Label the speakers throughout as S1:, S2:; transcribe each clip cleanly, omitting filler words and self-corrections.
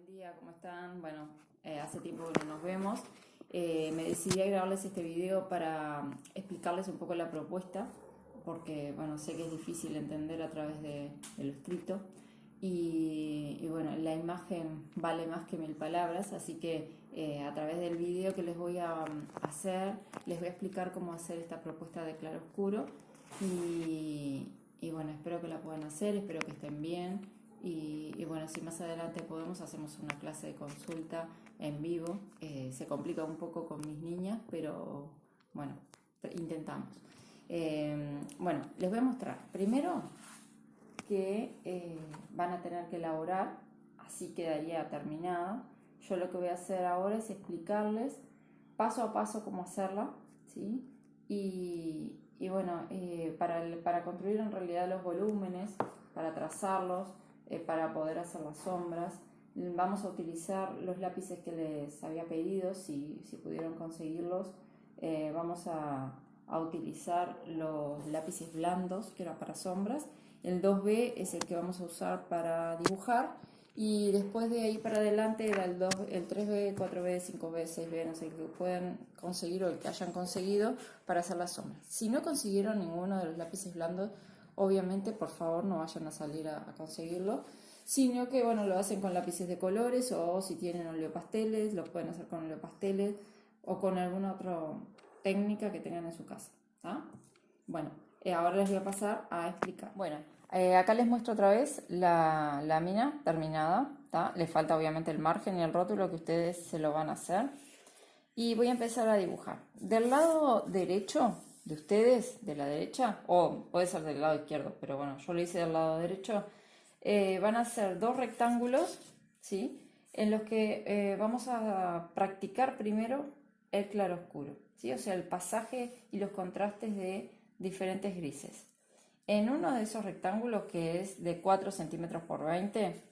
S1: día, ¿cómo están? Bueno, hace tiempo que no nos vemos. Me decidí a grabarles este video para explicarles un poco la propuesta, porque bueno, sé que es difícil entender a través de lo escrito y bueno, la imagen vale más que 1000 palabras, así que a través del video que les voy a hacer, les voy a explicar cómo hacer esta propuesta de claroscuro y bueno, espero que la puedan hacer, espero que estén bien. Y bueno, si más adelante podemos, hacemos una clase de consulta en vivo. Se complica un poco con mis niñas, pero bueno, intentamos. Bueno, les voy a mostrar. Primero que van a tener que elaborar, así quedaría terminado. Yo lo que voy a hacer ahora es explicarles paso a paso cómo hacerla, ¿sí? Y bueno, para construir en realidad los volúmenes, para trazarlos, para poder hacer las sombras, vamos a utilizar los lápices que les había pedido, si pudieron conseguirlos. Vamos a utilizar los lápices blandos, que era para sombras. El 2B es el que vamos a usar para dibujar. Y después de ahí para adelante era el 3B, 4B, 5B, 6B, no sé, el que puedan conseguir o el que hayan conseguido para hacer las sombras. Si no consiguieron ninguno de los lápices blandos, obviamente por favor no vayan a salir a conseguirlo, sino que bueno, lo hacen con lápices de colores, o si tienen oleopasteles, lo pueden hacer con oleopasteles o con alguna otra técnica que tengan en su casa, ¿tá? Bueno, ahora les voy a pasar a explicar. Bueno, acá les muestro otra vez la lámina terminada, ¿tá? Les falta obviamente el margen y el rótulo que ustedes se lo van a hacer. Y voy a empezar a dibujar. Del lado derecho de ustedes, de la derecha, o puede ser del lado izquierdo, pero bueno, yo lo hice del lado derecho, van a ser dos rectángulos, ¿sí? En los que vamos a practicar primero el claroscuro, ¿sí? O sea, el pasaje y los contrastes de diferentes grises. En uno de esos rectángulos, que es de 4 centímetros por 20,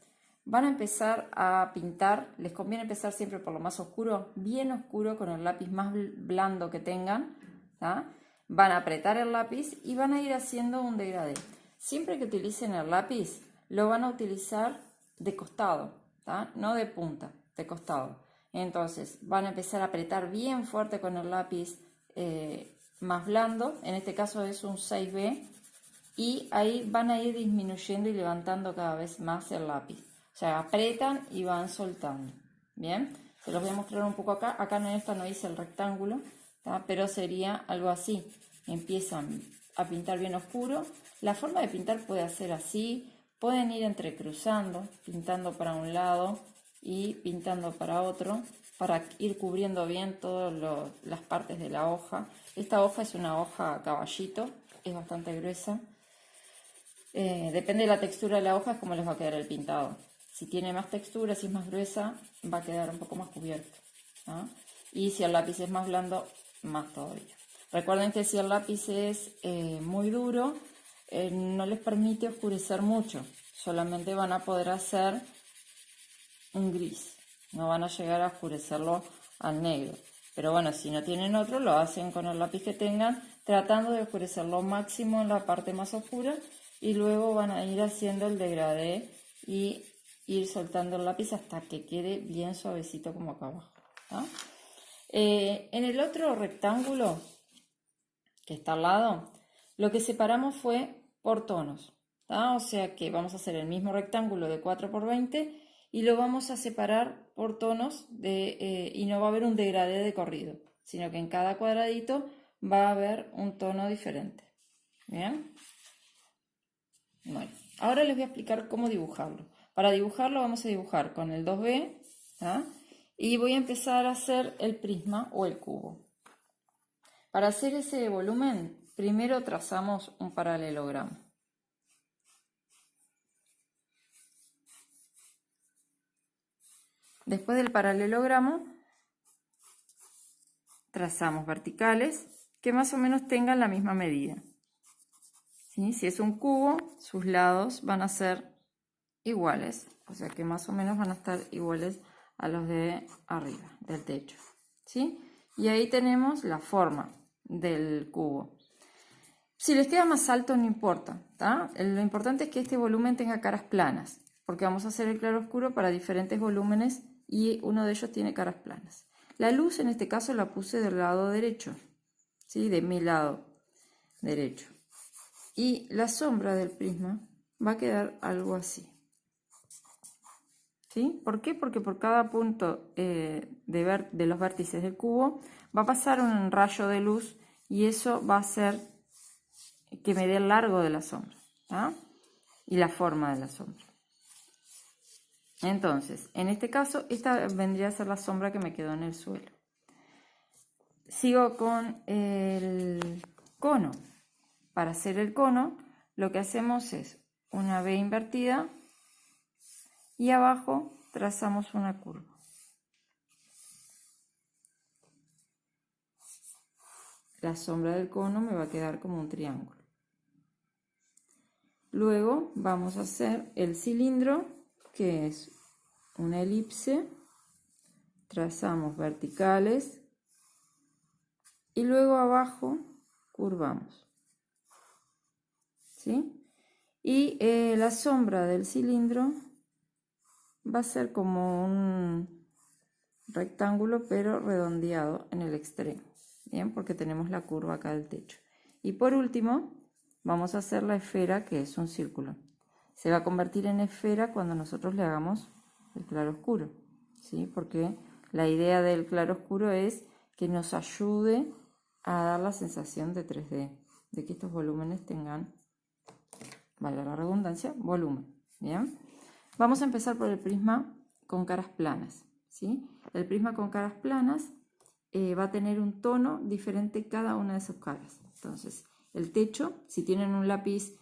S1: van a empezar a pintar. Les conviene empezar siempre por lo más oscuro, bien oscuro, con el lápiz más blando que tengan, ¿tá? Van a apretar el lápiz y van a ir haciendo un degradé. Siempre que utilicen el lápiz, lo van a utilizar de costado, ¿tá? No de punta, de costado. Entonces van a empezar a apretar bien fuerte con el lápiz más blando, en este caso es un 6B, y ahí van a ir disminuyendo y levantando cada vez más el lápiz. O sea, apretan y van soltando. Bien, se los voy a mostrar un poco acá. Acá en esta no hice el rectángulo, ¿tá? Pero sería algo así. Empiezan a pintar bien oscuro. La forma de pintar puede ser así. Pueden ir entrecruzando, pintando para un lado y pintando para otro, para ir cubriendo bien todas las partes de la hoja. Esta hoja es una hoja caballito, es bastante gruesa. Depende de la textura de la hoja, es como les va a quedar el pintado. Si tiene más textura, si es más gruesa, va a quedar un poco más cubierto, ¿no? Y si el lápiz es más blando, más todavía. Recuerden que si el lápiz es muy duro, no les permite oscurecer mucho. Solamente van a poder hacer un gris. No van a llegar a oscurecerlo al negro. Pero bueno, si no tienen otro, lo hacen con el lápiz que tengan, tratando de oscurecerlo máximo en la parte más oscura. Y luego van a ir haciendo el degradé y ir soltando el lápiz hasta que quede bien suavecito como acá abajo, ¿tá? En el otro rectángulo que está al lado, lo que separamos fue por tonos, ¿tá? O sea que vamos a hacer el mismo rectángulo de 4 por 20 y lo vamos a separar por tonos y no va a haber un degradé de corrido, sino que en cada cuadradito va a haber un tono diferente. ¿Bien? Bueno, ahora les voy a explicar cómo dibujarlo. Para dibujarlo vamos a dibujar con el 2B, ¿tá? Y voy a empezar a hacer el prisma o el cubo. Para hacer ese volumen, primero trazamos un paralelogramo. Después del paralelogramo, trazamos verticales que más o menos tengan la misma medida. ¿Sí? Si es un cubo, sus lados van a ser iguales, o sea que más o menos van a estar iguales a los de arriba, del techo, ¿sí? Y ahí tenemos la forma del cubo. Si les queda más alto no importa, ¿tá? Lo importante es que este volumen tenga caras planas. porque vamos a hacer el claroscuro para diferentes volúmenes y uno de ellos tiene caras planas. La luz en este caso la puse del lado derecho, ¿sí? De mi lado derecho. Y la sombra del prisma va a quedar algo así. ¿Sí? ¿Por qué? Porque por cada punto de los vértices del cubo va a pasar un rayo de luz y eso va a hacer que me dé el largo de la sombra, ¿tá? Y la forma de la sombra. Entonces, en este caso, esta vendría a ser la sombra que me quedó en el suelo. Sigo con el cono. Para hacer el cono, lo que hacemos es una V invertida y abajo trazamos una curva. La sombra del cono me va a quedar como un triángulo. Luego vamos a hacer el cilindro, que es una elipse. Trazamos verticales y luego abajo curvamos. ¿Sí? Y la sombra del cilindro va a ser como un rectángulo pero redondeado en el extremo. Bien, porque tenemos la curva acá del techo. Y por último, vamos a hacer la esfera, que es un círculo. Se va a convertir en esfera cuando nosotros le hagamos el claroscuro, ¿sí? Porque la idea del claroscuro es que nos ayude a dar la sensación de 3D, de que estos volúmenes tengan, valga la redundancia, volumen. Bien, vamos a empezar por el prisma con caras planas, ¿sí? El prisma con caras planas va a tener un tono diferente cada una de sus caras. Entonces, el techo, si tienen un lápiz,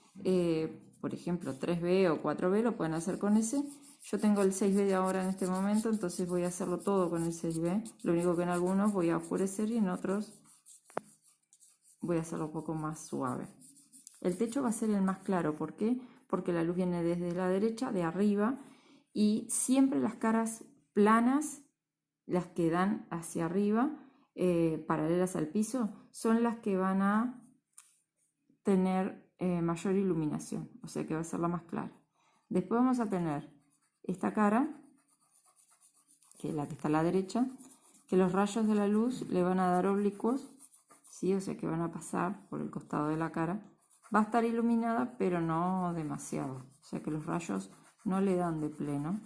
S1: por ejemplo, 3B o 4B, lo pueden hacer con ese. Yo tengo el 6B de ahora en este momento, entonces voy a hacerlo todo con el 6B. Lo único que en algunos voy a oscurecer y en otros voy a hacerlo un poco más suave. El techo va a ser el más claro. ¿Por qué? Porque la luz viene desde la derecha, de arriba, y siempre las caras planas, las que dan hacia arriba, paralelas al piso, son las que van a tener mayor iluminación, o sea que va a ser la más clara. Después vamos a tener esta cara, que es la que está a la derecha, que los rayos de la luz le van a dar oblicuos, ¿sí? O sea que van a pasar por el costado de la cara. Va a estar iluminada, pero no demasiado, o sea que los rayos no le dan de pleno,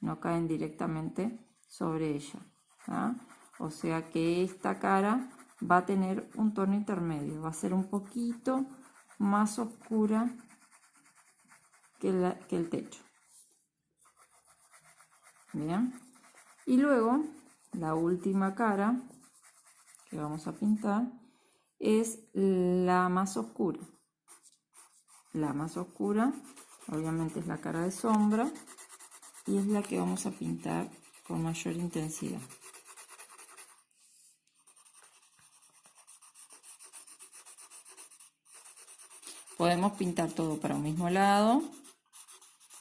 S1: no caen directamente sobre ella, ¿ah? O sea que esta cara va a tener un tono intermedio, va a ser un poquito más oscura que el techo. Bien, y luego la última cara que vamos a pintar es la más oscura. La más oscura obviamente es la cara de sombra y es la que vamos a pintar con mayor intensidad. Podemos pintar todo para un mismo lado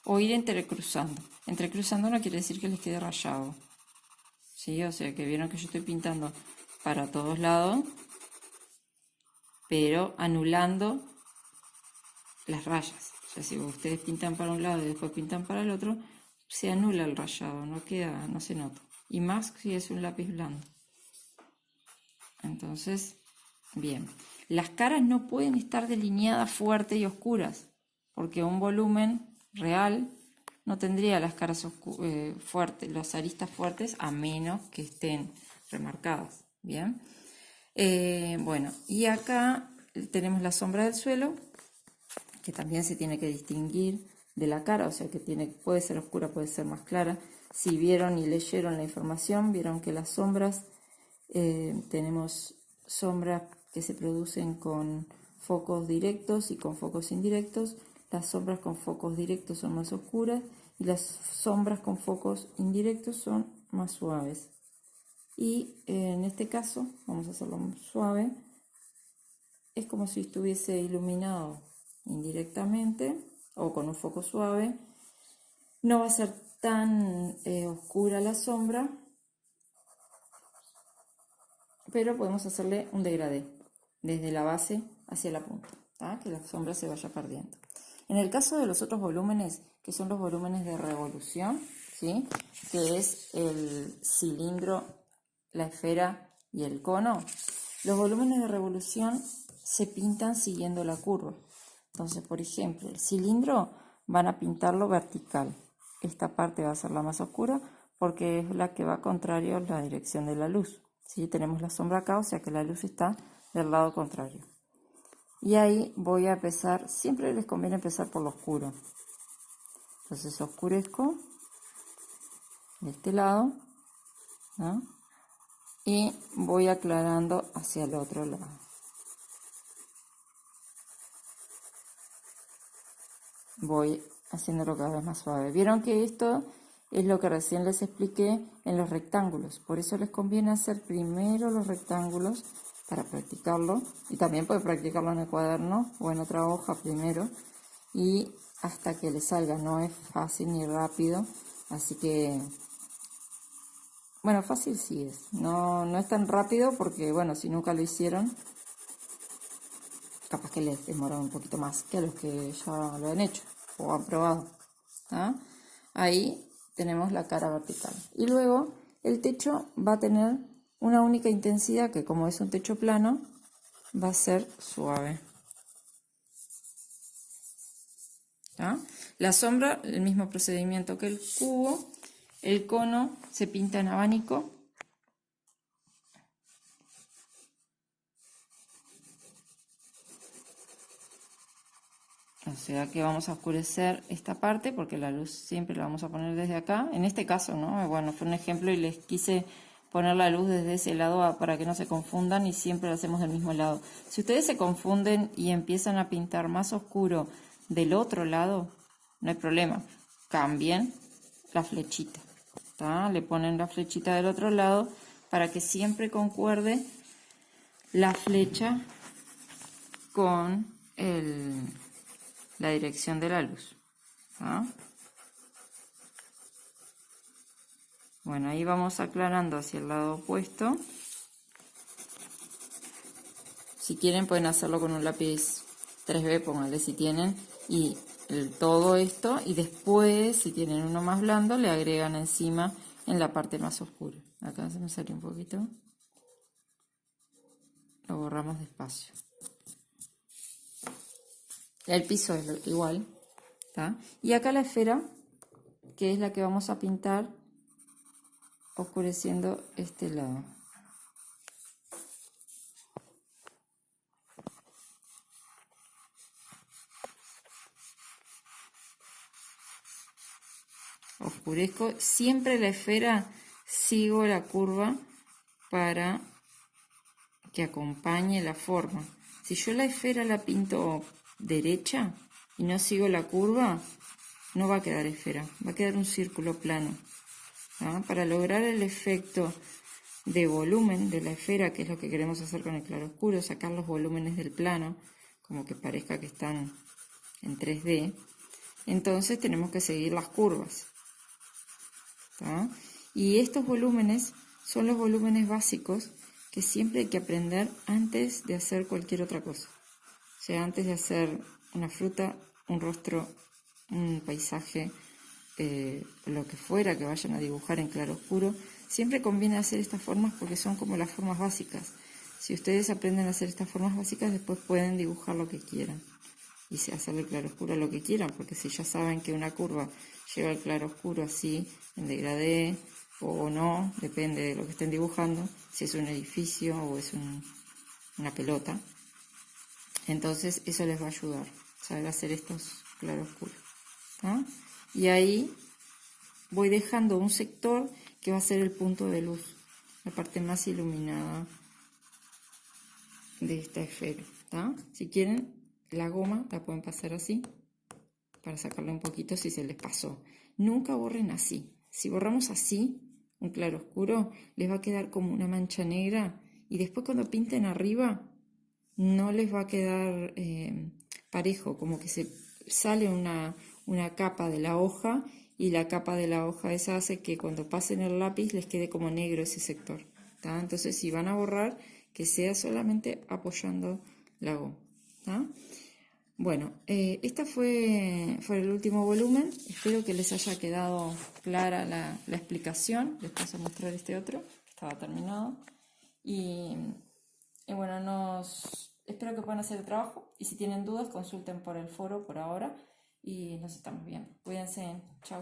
S1: o ir entrecruzando. Entrecruzando no quiere decir que les quede rayado, ¿sí? O sea que vieron que yo estoy pintando para todos lados, pero anulando las rayas. O sea, si ustedes pintan para un lado y después pintan para el otro, se anula el rayado, no queda, no se nota. Y más si es un lápiz blando. Entonces, bien. Las caras no pueden estar delineadas fuertes y oscuras, porque un volumen real no tendría las caras fuertes, las aristas fuertes, a menos que estén remarcadas. Bien. Bueno, y acá tenemos la sombra del suelo, que también se tiene que distinguir de la cara, o sea que puede ser oscura, puede ser más clara. Si vieron y leyeron la información, vieron que las sombras, tenemos sombras que se producen con focos directos y con focos indirectos. Las sombras con focos directos son más oscuras y las sombras con focos indirectos son más suaves. Y en este caso, vamos a hacerlo suave, es como si estuviese iluminado indirectamente o con un foco suave. No va a ser tan oscura la sombra, pero podemos hacerle un degradé desde la base hacia la punta, ¿tá? Que la sombra se vaya perdiendo. En el caso de los otros volúmenes, que son los volúmenes de revolución, ¿sí? Que es el cilindro, la esfera y el cono, los volúmenes de revolución se pintan siguiendo la curva. Entonces, por ejemplo, el cilindro van a pintarlo vertical. Esta parte va a ser la más oscura porque es la que va contrario a la dirección de la luz. ¿Sí? Tenemos la sombra acá, o sea que la luz está del lado contrario. Y ahí voy a empezar, siempre les conviene empezar por lo oscuro. Entonces oscurezco de este lado, ¿no? Y voy aclarando hacia el otro lado. Voy haciéndolo cada vez más suave. Vieron que esto es lo que recién les expliqué en los rectángulos. Por eso les conviene hacer primero los rectángulos para practicarlo. Y también pueden practicarlo en el cuaderno o en otra hoja primero. Y hasta que les salga. No es fácil ni rápido. Así que, bueno, fácil sí es. No es tan rápido porque, bueno, si nunca lo hicieron, capaz que les demora un poquito más que a los que ya lo han hecho o han probado. ¿Ah? Ahí tenemos la cara vertical. Y luego el techo va a tener una única intensidad que, como es un techo plano, va a ser suave. ¿Ah? La sombra, el mismo procedimiento que el cubo. El cono se pinta en abanico. O sea que vamos a oscurecer esta parte porque la luz siempre la vamos a poner desde acá. En este caso, ¿no? Bueno, fue un ejemplo y les quise poner la luz desde ese lado para que no se confundan y siempre lo hacemos del mismo lado. Si ustedes se confunden y empiezan a pintar más oscuro del otro lado, no hay problema. Cambien la flechita. ¿Tá? Le ponen la flechita del otro lado para que siempre concuerde la flecha con la dirección de la luz. ¿Ah? Bueno, ahí vamos aclarando hacia el lado opuesto. Si quieren pueden hacerlo con un lápiz 3B, pónganle si tienen, y todo esto, y después, si tienen uno más blando, le agregan encima en la parte más oscura. Acá se me salió un poquito. Lo borramos despacio. El piso es igual. ¿Tá? Y acá la esfera, que es la que vamos a pintar oscureciendo este lado. Oscurezco siempre la esfera, sigo la curva para que acompañe la forma. Si yo la esfera la pinto derecha y no sigo la curva, no va a quedar esfera, va a quedar un círculo plano. ¿Ah? Para lograr el efecto de volumen de la esfera, que es lo que queremos hacer con el claroscuro, sacar los volúmenes del plano, como que parezca que están en 3D, entonces tenemos que seguir las curvas. ¿Tá? Y estos volúmenes son los volúmenes básicos que siempre hay que aprender antes de hacer cualquier otra cosa. O sea, antes de hacer una fruta, un rostro, un paisaje, lo que fuera que vayan a dibujar en claroscuro, siempre conviene hacer estas formas porque son como las formas básicas. Si ustedes aprenden a hacer estas formas básicas, después pueden dibujar lo que quieran y hacerle claroscuro lo que quieran, porque si ya saben que una curva lleva el claroscuro así, en degradé o no, depende de lo que estén dibujando, si es un edificio o es una pelota, entonces eso les va a ayudar, saber hacer estos claroscuros. ¿Ah? Y ahí voy dejando un sector que va a ser el punto de luz, la parte más iluminada de esta esfera. ¿Tá? Si quieren, la goma la pueden pasar así para sacarle un poquito si se les pasó. Nunca borren así. Si borramos así, un claroscuro, les va a quedar como una mancha negra y después cuando pinten arriba no les va a quedar parejo, como que se sale una capa de la hoja y la capa de la hoja esa hace que cuando pasen el lápiz les quede como negro ese sector. ¿Tá? Entonces si van a borrar, que sea solamente apoyando la goma. ¿Tá? Bueno, este fue el último volumen. Espero que les haya quedado clara la explicación. Les paso a mostrar este otro, que estaba terminado. Y, y bueno, espero que puedan hacer el trabajo. Y si tienen dudas, consulten por el foro por ahora. Y nos estamos viendo. Cuídense. Chao.